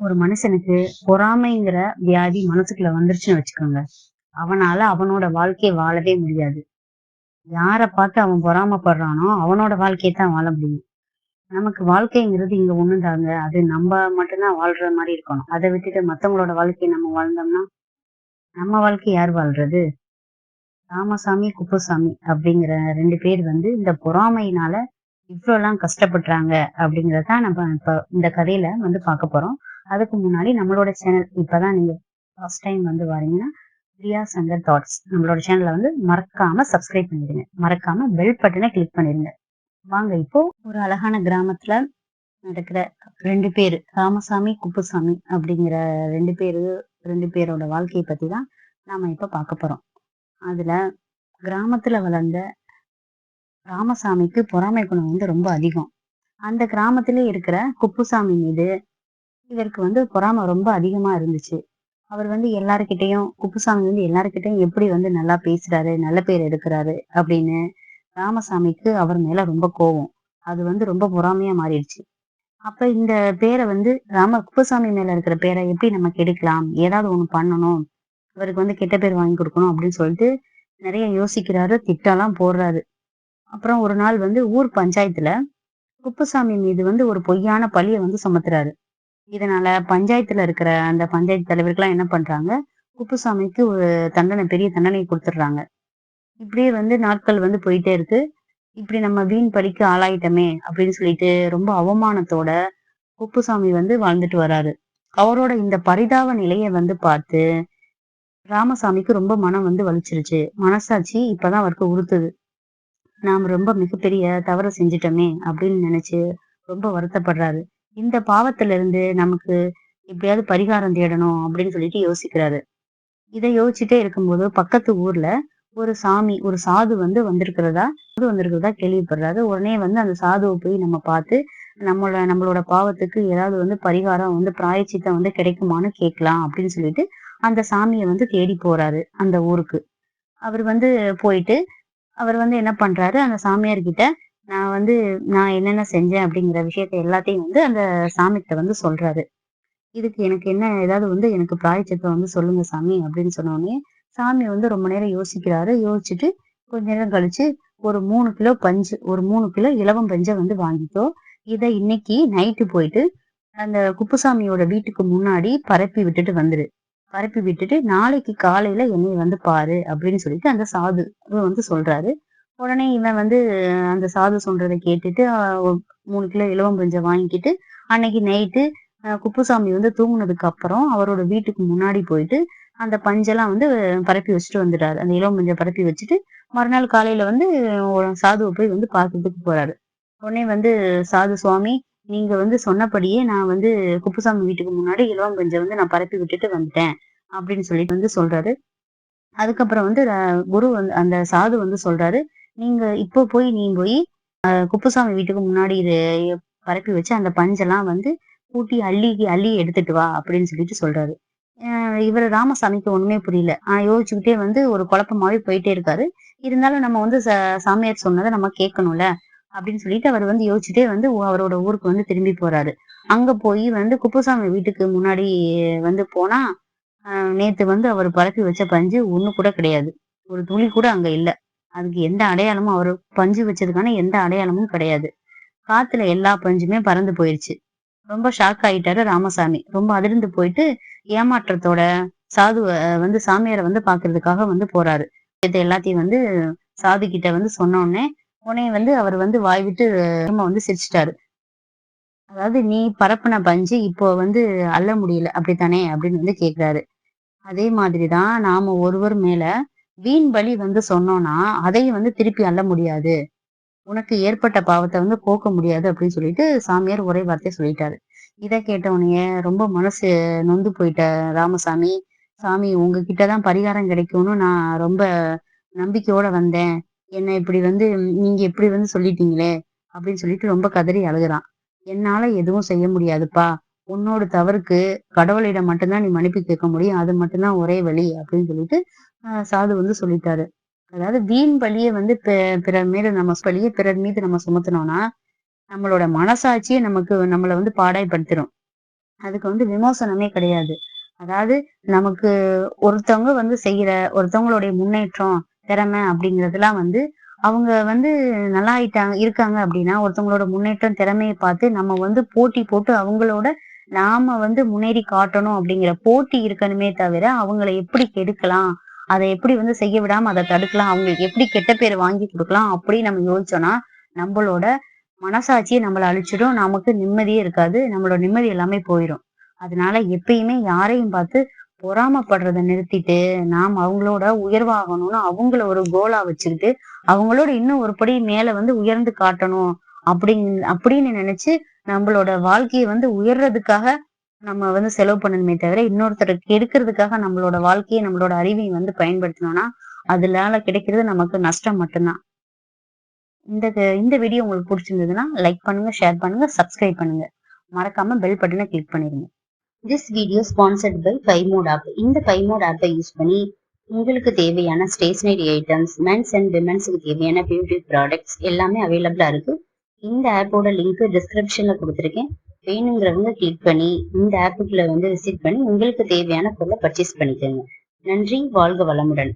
ஒரு மனுஷனுக்கு பொறாமைங்கிற வியாதி மனசுக்குள்ள வந்துருச்சுன்னு வச்சுக்கோங்க. அவனால அவனோட வாழ்க்கைய வாழவே முடியாது. யார பார்த்து அவன் பொறாமைப்படுறானோ, அவனோட வாழ்க்கைய தான் வாழ முடியும். நமக்கு வாழ்க்கைங்கிறது இங்க ஒண்ணுதாங்க. அது நம்ப மட்டும் தான் வாழ்ற மாரி இருக்கணும். அத விட்டுட்டு மத்தவங்களோட வாழ்க்கைய நம்ம வாழ்ந்தோம்னா, நம்ம வாழ்க்கைய யார் வாழ்றது? ராமசாமி, குப்புசாமி அப்படிங்கிற 2 பேர் வந்து இந்த பொறாமையினால இவ்ளோலாம் கஷ்டப்படுறாங்க அப்படிங்கிறத தான் நம்ம இப்ப இந்த கதையில வந்து பார்க்க போறோம். அதுக்கு முன்னாடி நம்மளோட சேனல் இப்பதான் நீங்க ஃபர்ஸ்ட் டைம் வந்து வாரீங்கன்னா, பிரியா சங்கர் தாட்ஸ் நம்மளோட சேனல வந்து மறக்காம சப்ஸ்கிரைப் பண்ணிடுங்க. மறக்காம பெல் பட்டன கிளிக் பண்ணிருங்க. வாங்க இப்போ ஒரு அழகான கிராமத்துல நடக்கிற 2 பேரு ராமசாமி, குப்புசாமி அப்படிங்கிற 2 பேரோட வாழ்க்கைய பத்தி தான் நாம இப்ப பார்க்க போறோம். அதுல கிராமத்துல வளர்ந்த ராமசாமிக்கு பொறாமை குணம் வந்து ரொம்ப அதிகம். அந்த கிராமத்திலே இருக்கிற குப்புசாமி மீது இவருக்கு வந்து பொறாமை ரொம்ப அதிகமா இருந்துச்சு. அவர் வந்து எல்லார்கிட்டயும் குப்புசாமி வந்து எல்லார்கிட்டயும் எப்படி வந்து நல்லா பேசுறாரு, நல்ல பேர் எடுக்குறாரு அப்படின்னு ராமசாமிக்கு அவர் மேல ரொம்ப கோவம். அது வந்து ரொம்ப பொறாமையா மாறிடுச்சு. அப்ப இந்த பேர வந்து குப்புசாமி மேல இருக்கிற பேர எப்படி நம்ம கெடுக்கலாம்? ஏதாவது ஒண்ணு பண்ணணும். இவருக்கு வந்து கெட்ட பேர் வாங்கி கொடுக்கணும் அப்படின்னு சொல்லிட்டு நிறைய யோசிக்கிறாரு, திட்டம்லாம் போடுறாரு. அப்புறம் ஒரு நாள் வந்து ஊர் பஞ்சாயத்துல குப்புசாமி மீது வந்து ஒரு பொய்யான பழிய வந்து சுமத்துறாரு. இதனால பஞ்சாயத்துல இருக்கிற அந்த பஞ்சாயத்து தலைவர்கள்லாம் என்ன பண்றாங்க, குப்புசாமிக்கு ஒரு பெரிய தண்டனை குடுத்துடுறாங்க. இப்படியே வந்து நாட்கள் வந்து போயிட்டே இருக்கு. இப்படி நம்ம வீண் பழிக்கு ஆளாயிட்டோமே அப்படின்னு சொல்லிட்டு ரொம்ப அவமானத்தோட குப்புசாமி வந்து வாழ்ந்துட்டு வராரு. அவரோட இந்த பரிதாப நிலைய வந்து பார்த்து ராமசாமிக்கு ரொம்ப மனம் வந்து வலிச்சிருச்சு. மனசாட்சி இப்பதான் அவருக்கு உறுத்துது. நாம ரொம்ப மிகப்பெரிய தவறு செஞ்சுட்டோமே அப்படின்னு நினைச்சு ரொம்ப வருத்தப்படுறாரு. இந்த பாவத்துல இருந்து நமக்கு எப்படியாவது பரிகாரம் தேடணும் அப்படின்னு சொல்லிட்டு யோசிக்கிறாரு. இதை யோசிச்சுட்டே இருக்கும்போது பக்கத்து ஊர்ல ஒரு சாது வந்து வந்திருக்கிறதா கேள்விப்படுறாரு. உடனே வந்து அந்த சாதுவை போய் நம்ம பார்த்து நம்மளோட பாவத்துக்கு ஏதாவது வந்து பரிகாரம் வந்து பிராயச்சித்தம் வந்து கிடைக்குமான்னு கேட்கலாம் அப்படின்னு சொல்லிட்டு அந்த சாமியை வந்து தேடி போறாரு அந்த ஊருக்கு. அவர் வந்து போயிட்டு அவர் வந்து என்ன பண்றாரு, அந்த சாமியார் கிட்ட நான் வந்து நான் என்னென்ன செஞ்சேன் அப்படிங்கிற விஷயத்த எல்லாத்தையும் வந்து அந்த சாமிகிட்ட வந்து சொல்றாரு. இதுக்கு எனக்கு என்ன ஏதாவது வந்து எனக்கு பிராயச்சித்தம் வந்து சொல்லுங்க சாமி அப்படின்னு சொன்ன உடனே, சாமி வந்து ரொம்ப நேரம் யோசிக்கிறாரு. யோசிச்சுட்டு கொஞ்ச நேரம் கழிச்சு ஒரு 3 கிலோ இலவம் பஞ்ச வந்து வாங்கிக்கோ. இத இன்னைக்கு நைட்டு போயிட்டு அந்த குப்புசாமியோட வீட்டுக்கு முன்னாடி பரப்பி விட்டுட்டு வந்துரு. பரப்பி விட்டுட்டு நாளைக்கு காலையில என்னைய வந்து பாரு அப்படின்னு சொல்லிட்டு அந்த சாது வந்து சொல்றாரு. உடனே இவன் வந்து அந்த சாது சொல்றத கேட்டுட்டு 3 கிலோ இலவம் பஞ்சம் வாங்கிக்கிட்டு அன்னைக்கு நைட்டு குப்புசாமி வந்து தூங்குனதுக்கு அப்புறம் அவரோட வீட்டுக்கு முன்னாடி போயிட்டு அந்த பஞ்செல்லாம் வந்து பரப்பி வச்சுட்டு வந்துட்டாரு. அந்த இலவம் பஞ்ச பரப்பி வச்சுட்டு மறுநாள் காலையில வந்து ஒரு சாதுவை போய் வந்து பார்க்கறதுக்கு போறாரு. உடனே வந்து சாது சுவாமி, நீங்க வந்து சொன்னபடியே நான் வந்து குப்புசாமி வீட்டுக்கு முன்னாடி இலவம் பஞ்ச வந்து நான் பரப்பி விட்டுட்டு வந்துட்டேன் அப்படின்னு சொல்லிட்டு வந்து சொல்றாரு. அதுக்கப்புறம் வந்து குரு வந்து அந்த சாது வந்து சொல்றாரு, நீங்க இப்போ போய் குப்புசாமி வீட்டுக்கு முன்னாடி பரப்பி வச்சு அந்த பஞ்செல்லாம் வந்து கூட்டி அள்ளி அள்ளி எடுத்துட்டு வா அப்படின்னு சொல்லிட்டு சொல்றாரு. இவரு ராமசாமிக்கு ஒண்ணுமே புரியல. யோசிச்சுக்கிட்டே வந்து ஒரு குழப்பமாவே போயிட்டே இருக்காரு. இருந்தாலும் நம்ம வந்து சாமியார் சொன்னதை நம்ம கேட்கணும்ல அப்படின்னு சொல்லிட்டு அவர் வந்து யோசிச்சுட்டே வந்து அவரோட ஊருக்கு வந்து திரும்பி போறாரு. அங்க போய் வந்து குப்புசாமி வீட்டுக்கு முன்னாடி வந்து போனா நேத்து வந்து அவர் பரப்பி வச்ச பஞ்சு ஒண்ணு கூட கிடையாது. ஒரு துளி கூட அங்க இல்ல. அதுக்கு எந்த அடையாளமும் அவரு பஞ்சு வச்சதுக்கான எந்த அடையாளமும் கிடையாது. காத்துல எல்லா பஞ்சுமே பறந்து போயிருச்சு. ரொம்ப ஷாக் ஆயிட்டாரு ராமசாமி. ரொம்ப அதிர்ந்து போயிட்டு ஏமாற்றத்தோட சாதுவ வந்து சாமியார வந்து பாக்குறதுக்காக வந்து போறாரு. இது எல்லாத்தையும் வந்து சாது கிட்ட வந்து சொன்ன உடனே வந்து அவர் வந்து வாய் விட்டு திரும்ப வந்து சிரிச்சுட்டாரு. அதாவது நீ பரப்புன பஞ்சு இப்போ வந்து அள்ள முடியல அப்படித்தானே அப்படின்னு வந்து கேக்குறாரு. அதே மாதிரிதான் நாம ஒருவர் மேல வீண் பழி வந்து சொன்னோம்னா அதையும் வந்து திருப்பி அள்ள முடியாது. உனக்கு ஏற்பட்ட பாவத்தை வந்து போக்க முடியாது அப்படின்னு சொல்லிட்டு சாமியார் ஒரே வார்த்தையை சொல்லிட்டாரு. இதை கேட்ட உடனே ரொம்ப மனசு நொந்து போயிட்ட ராமசாமி, சாமி உங்ககிட்டதான் பரிகாரம் கிடைக்கும்னு நான் ரொம்ப நம்பிக்கையோட வந்தேன். என்ன இப்படி வந்து நீங்க இப்படி வந்து சொல்லிட்டீங்களே அப்படின்னு சொல்லிட்டு ரொம்ப கதறி அழுகுறான். என்னால எதுவும் செய்ய முடியாதுப்பா. உன்னோட தவறுக்கு கடவுளிடம் மட்டும்தான் நீ மன்னிப்பு கேட்க முடியும். அது மட்டும்தான் ஒரே வழி அப்படின்னு சொல்லிட்டு சாது வந்து சொல்லிட்டாரு. அதாவது வீண் பழிய வந்து பிறர் மீது நம்ம சுமத்துனோம்னா நம்மளோட மனசாட்சியே நம்மள வந்து பாடாய்படுத்திரும். அதுக்கு வந்து விமர்சனமே கிடையாது. அதாவது நமக்கு ஒருத்தவங்க வந்து ஒருத்தவங்களுடைய முன்னேற்றம், திறமை அப்படிங்கிறதெல்லாம் வந்து அவங்க வந்து நல்லா இருக்காங்க அப்படின்னா, ஒருத்தவங்களோட முன்னேற்றம், திறமைய பார்த்து நம்ம வந்து போட்டி போட்டு அவங்களோட நாம வந்து முன்னேறி காட்டணும் அப்படிங்கிற போட்டி இருக்கணுமே தவிர, அவங்கள எப்படி கெடுக்கலாம்? அத எப்படி வந்து செய்ய விடாம அத தடுக்கலாம்? அவங்களுக்கு எப்படி கெட்ட பேர் வாங்கி குடுக்கலாம்? அப்படின்னு நம்ம யோசிச்சோம்னா, நம்பளோட மனசாட்சியே நம்மள அழிச்சிடும். நமக்கு நிம்மதியே இருக்காது. நம்மளோட நிம்மதி எல்லாமே போயிரும். அதனால எப்பயுமே யாரையும் பார்த்து பொறாமைப்படுறத நிறுத்திட்டு, நாம் அவங்களோட உயர்வாகணும்னு அவங்கள ஒரு கோலா வச்சுக்கிட்டு, அவங்களோட இன்னும் ஒரு படி மேல வந்து உயர்ந்து காட்டணும் அப்படின்னு நினைச்சு, நம்மளோட வாழ்க்கைய வந்து உயர்றதுக்காக நம்ம வந்து செலவு பண்ணணுமே தவிர, இன்னொருத்தர கெடுக்கிறதுக்காக நம்மளோட வாழ்க்கைய, நம்மளோட அறிவையும் வந்து பயன்படுத்தினோம்னா, அதனால கிடைக்கிறது நமக்கு நஷ்டம் மட்டும்தான். இந்த வீடியோ உங்களுக்கு புடிச்சிருந்ததுன்னா, லைக் பண்ணுங்க, ஷேர் பண்ணுங்க, சப்ஸ்கிரைப் பண்ணுங்க. மறக்காம பெல் பட்டன கிளிக் பண்ணிருங்க. This video sponsored by Bymot app. இந்த பைமோட் ஆப்பை யூஸ் பண்ணி உங்களுக்கு தேவையான ஸ்டேஷனரி ஐட்டம்ஸ், மென்ஸ் அண்ட் விமென்ஸ்க்கு தேவையான பியூட்டி ப்ராடக்ட்ஸ் எல்லாமே அவைலபிளா இருக்கு. இந்த ஆப்போட லிங்க் டிஸ்கிரிப்ஷன்ல கொடுத்துருக்கேன். வேணுங்கிறவங்க கிளிக் பண்ணி இந்த ஆப்புக்குள்ள வந்து விசிட் பண்ணி உங்களுக்கு தேவையான பொருளை பர்ச்சேஸ் பண்ணிக்கோங்க. நன்றி, வாழ்க வளமுடன்.